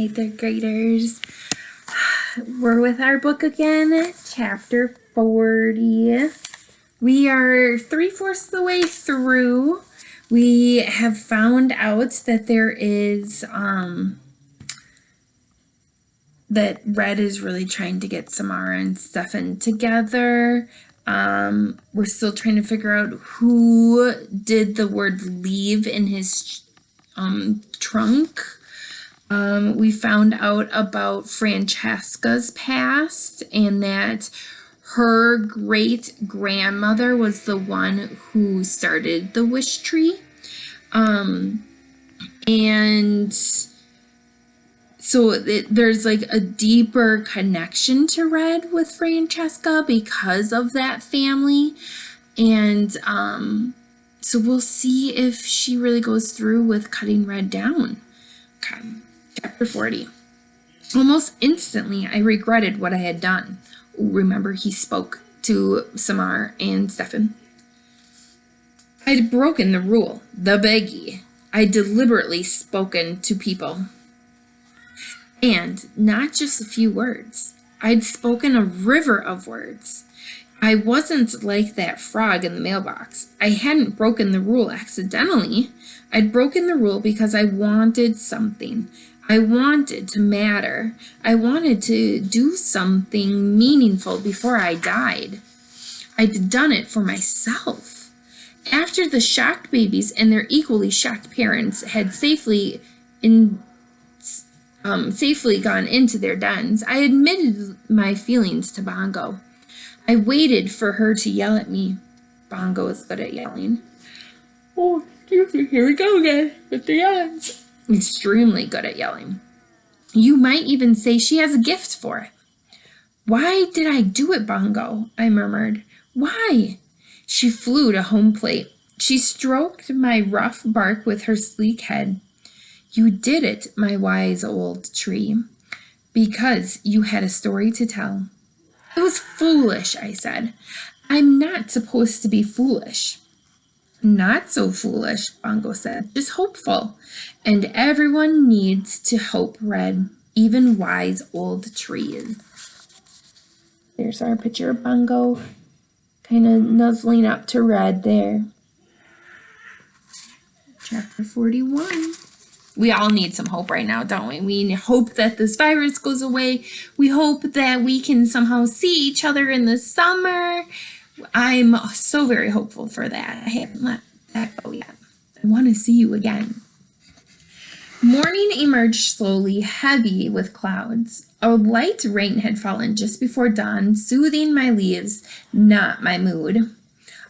Hey, third graders. We're with our book again, chapter 40. We are 3/4 of the way through. We have found out that there is, that Red is really trying to get Samara and Stefan together. We're still trying to figure out who did the word leave in his trunk. We found out about Francesca's past and that her great-grandmother was the one who started the Wishtree. And so there's like a deeper connection to Red with Francesca because of that family. And so we'll see if she really goes through with cutting Red down. Okay. Chapter 40. Almost instantly, I regretted what I had done. Remember, he spoke to Samar and Stefan. I'd broken the rule, the biggie. I'd deliberately spoken to people. And not just a few words. I'd spoken a river of words. I wasn't like that frog in the mailbox. I hadn't broken the rule accidentally. I'd broken the rule because I wanted something. I wanted to matter. I wanted to do something meaningful before I died. I'd done it for myself. After the shocked babies and their equally shocked parents had safely gone into their dens, I admitted my feelings to Bongo. I waited for her to yell at me. Bongo is good at yelling. Oh, excuse me, here we go again with the yells. Extremely good at yelling. You might even say she has a gift for it. Why did I do it, Bongo? I murmured. Why? She flew to home plate. She stroked my rough bark with her sleek head. You did it, my wise old tree, because you had a story to tell. It was foolish, I said. I'm not supposed to be foolish. Not so foolish, Bongo said, just hopeful. And everyone needs to hope, Red, even wise old trees. There's our picture of Bongo, kind of nuzzling up to Red there. Chapter 41. We all need some hope right now, don't we? We hope that this virus goes away. We hope that we can somehow see each other in the summer. I'm so very hopeful for that. I haven't let that go yet. I want to see you again. Morning emerged slowly, heavy with clouds. A light rain had fallen just before dawn, soothing my leaves, not my mood.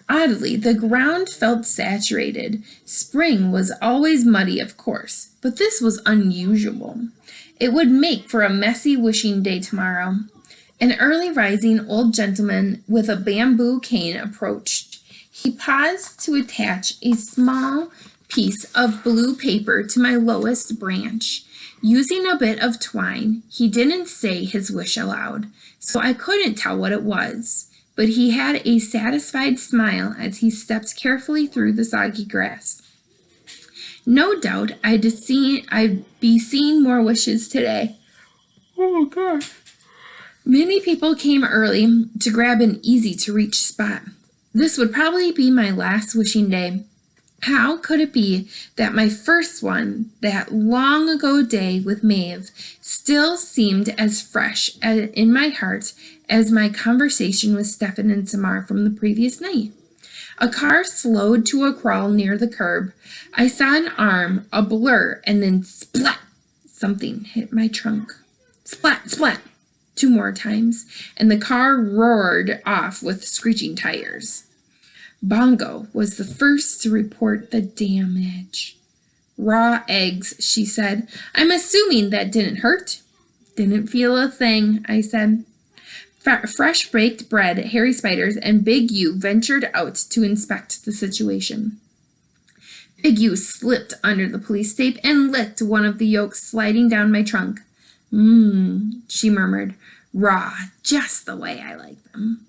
Oddly, the ground felt saturated. Spring was always muddy, of course, but this was unusual. It would make for a messy wishing day tomorrow. An early rising old gentleman with a bamboo cane approached. He paused to attach a small piece of blue paper to my lowest branch. Using a bit of twine, he didn't say his wish aloud, so I couldn't tell what it was. But he had a satisfied smile as he stepped carefully through the soggy grass. No doubt I'd be seeing more wishes today. Oh, gosh. Many people came early to grab an easy-to-reach spot. This would probably be my last wishing day. How could it be that my first one, that long-ago day with Maeve, still seemed as fresh in my heart as my conversation with Stefan and Samar from the previous night? A car slowed to a crawl near the curb. I saw an arm, a blur, and then splat! Something hit my trunk. Splat, splat! 2 more times, and the car roared off with screeching tires. Bongo was the first to report the damage. Raw eggs, she said. I'm assuming that didn't hurt. Didn't feel a thing, I said. Fresh baked bread, Harry Spiders, and Big U ventured out to inspect the situation. Big U slipped under the police tape and licked one of the yolks sliding down my trunk. She murmured. Raw, just the way I like them.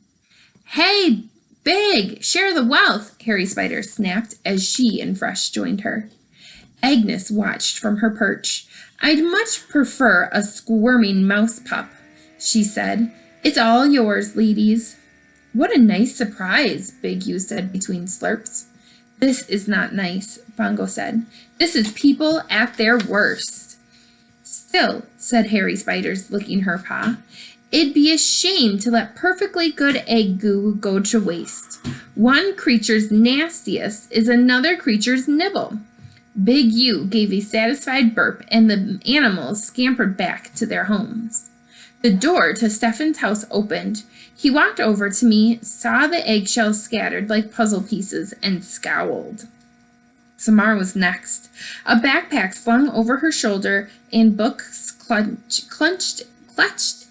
Hey, Big, share the wealth, Harry Spider snapped as she and Fresh joined her. Agnes watched from her perch. I'd much prefer a squirming mouse pup, she said. It's all yours, ladies. What a nice surprise, Big U said between slurps. This is not nice, Bongo said. This is people at their worst. Still, said Harry Spiders, licking her paw, it'd be a shame to let perfectly good egg goo go to waste. One creature's nastiest is another creature's nibble. Big U gave a satisfied burp, and the animals scampered back to their homes. The door to Stefan's house opened. He walked over to me, saw the eggshells scattered like puzzle pieces, and scowled. Samar was next. A backpack slung over her shoulder and books clutched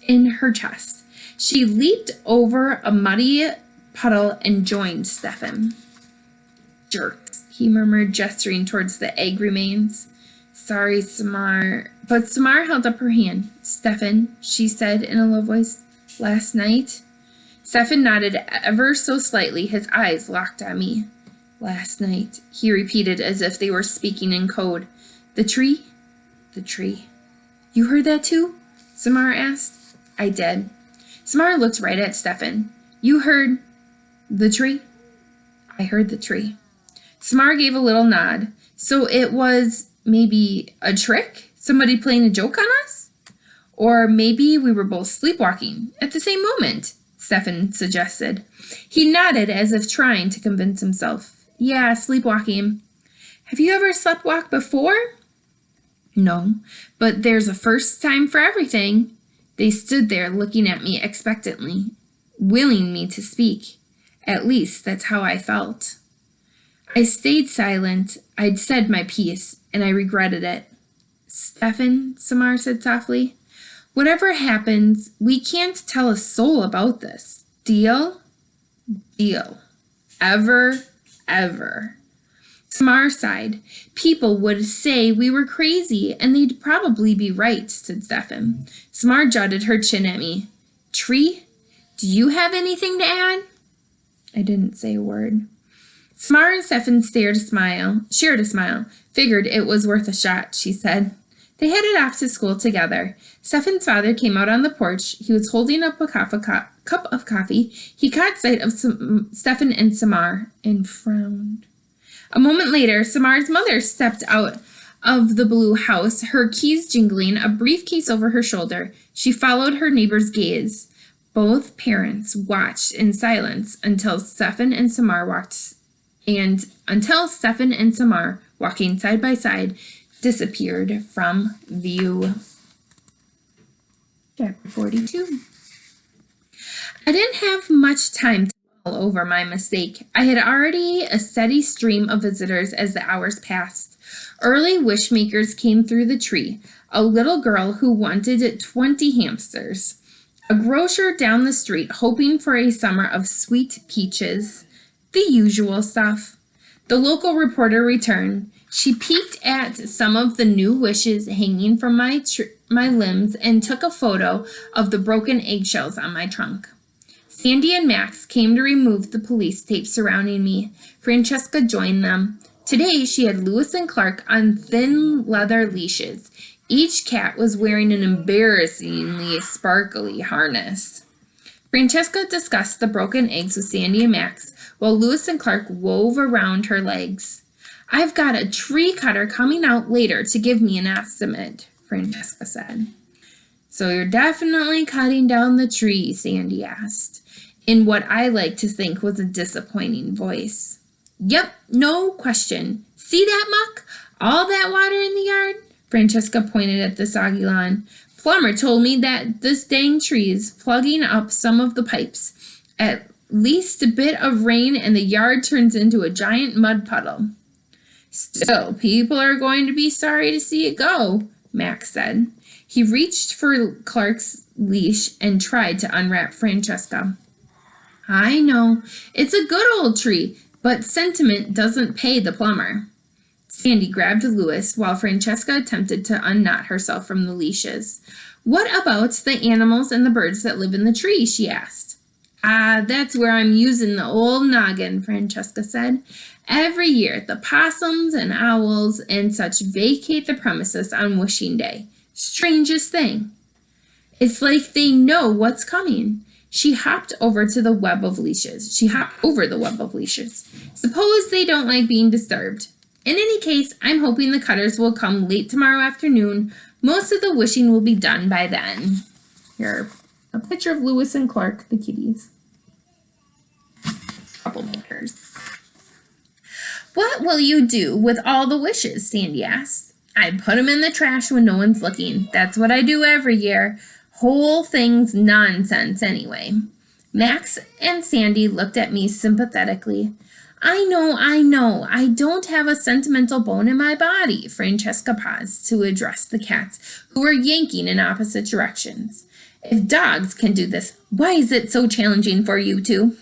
in her chest. She leaped over a muddy puddle and joined Stefan. Jerks, he murmured, gesturing towards the egg remains. Sorry, Samar. But Samar held up her hand. Stefan, she said in a low voice, last night? Stefan nodded ever so slightly, his eyes locked on me. Last night, he repeated as if they were speaking in code. The tree? The tree. You heard that too? Samar asked. I did. Samar looked right at Stefan. You heard the tree? I heard the tree. Samar gave a little nod. So it was maybe a trick? Somebody playing a joke on us? Or maybe we were both sleepwalking at the same moment, Stefan suggested. He nodded as if trying to convince himself. Yeah, sleepwalking. Have you ever sleptwalked before? No, but there's a first time for everything. They stood there looking at me expectantly, willing me to speak. At least that's how I felt. I stayed silent. I'd said my piece, and I regretted it. Stefan, Samar said softly, whatever happens, we can't tell a soul about this. Deal? Deal. Ever. Samar sighed. People would say we were crazy, and they'd probably be right, said Stefan. Samar jutted her chin at me. Tree, do you have anything to add? I didn't say a word. Samar and Stefan shared a smile. Figured it was worth a shot, she said. They headed off to school together. Stefan's father came out on the porch. He was holding up a cup of coffee. He caught sight of Stefan and Samar and frowned. A moment later, Samar's mother stepped out of the blue house, her keys jingling, a briefcase over her shoulder. She followed her neighbor's gaze. Both parents watched in silence until Stefan and Samar walking side by side, disappeared from view. Chapter 42. I didn't have much time to mull over my mistake. I had already a steady stream of visitors as the hours passed. Early wishmakers came through the tree, a little girl who wanted 20 hamsters, a grocer down the street hoping for a summer of sweet peaches, the usual stuff. The local reporter returned. She peeked at some of the new wishes hanging from my limbs and took a photo of the broken eggshells on my trunk. Sandy and Max came to remove the police tape surrounding me. Francesca joined them. Today she had Lewis and Clark on thin leather leashes. Each cat was wearing an embarrassingly sparkly harness. Francesca discussed the broken eggs with Sandy and Max, while Lewis and Clark wove around her legs. I've got a tree cutter coming out later to give me an estimate, Francesca said. So you're definitely cutting down the tree, Sandy asked, in what I like to think was a disappointing voice. Yep, no question. See that muck? All that water in the yard? Francesca pointed at the soggy lawn. Plumber told me that this dang tree's plugging up some of the pipes. At least a bit of rain and the yard turns into a giant mud puddle. Still, people are going to be sorry to see it go, Max said. He reached for Clark's leash and tried to unwrap Francesca. I know, it's a good old tree, but sentiment doesn't pay the plumber. Sandy grabbed Lewis while Francesca attempted to unknot herself from the leashes. What about the animals and the birds that live in the tree? She asked. Ah, that's where I'm using the old noggin, Francesca said. Every year, the possums and owls and such vacate the premises on wishing day. Strangest thing. It's like they know what's coming. She hopped over the web of leashes. Suppose they don't like being disturbed. In any case, I'm hoping the Cutters will come late tomorrow afternoon. Most of the wishing will be done by then. Here, a picture of Lewis and Clark, the kitties. Troublemakers. What will you do with all the wishes? Sandy asked. I put them in the trash when no one's looking. That's what I do every year. Whole thing's nonsense anyway. Max and Sandy looked at me sympathetically. I know. I don't have a sentimental bone in my body. Francesca paused to address the cats, who were yanking in opposite directions. If dogs can do this, why is it so challenging for you two?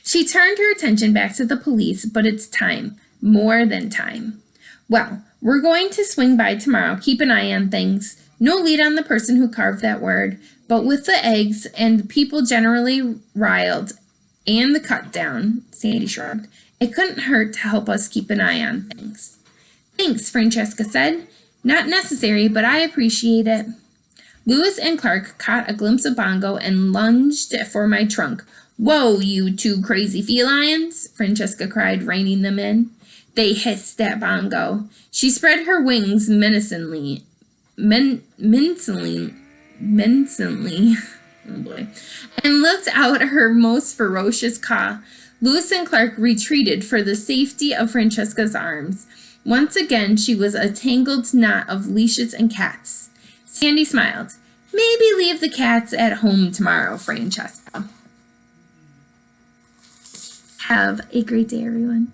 She turned her attention back to the police, but it's time. More than time. Well, we're going to swing by tomorrow. Keep an eye on things. No lead on the person who carved that word, but with the eggs and the people generally riled and the cut down, Sandy shrugged, it couldn't hurt to help us keep an eye on things. Thanks, Francesca said. Not necessary, but I appreciate it. Lewis and Clark caught a glimpse of Bongo and lunged for my trunk. Whoa, you two crazy felines, Francesca cried, reining them in. They hissed at Bongo. She spread her wings menacingly. Menacingly. Oh boy. And looked out her most ferocious caw. Lewis and Clark retreated for the safety of Francesca's arms. Once again, she was a tangled knot of leashes and cats. Sandy smiled. Maybe leave the cats at home tomorrow, Francesca. Have a great day, everyone.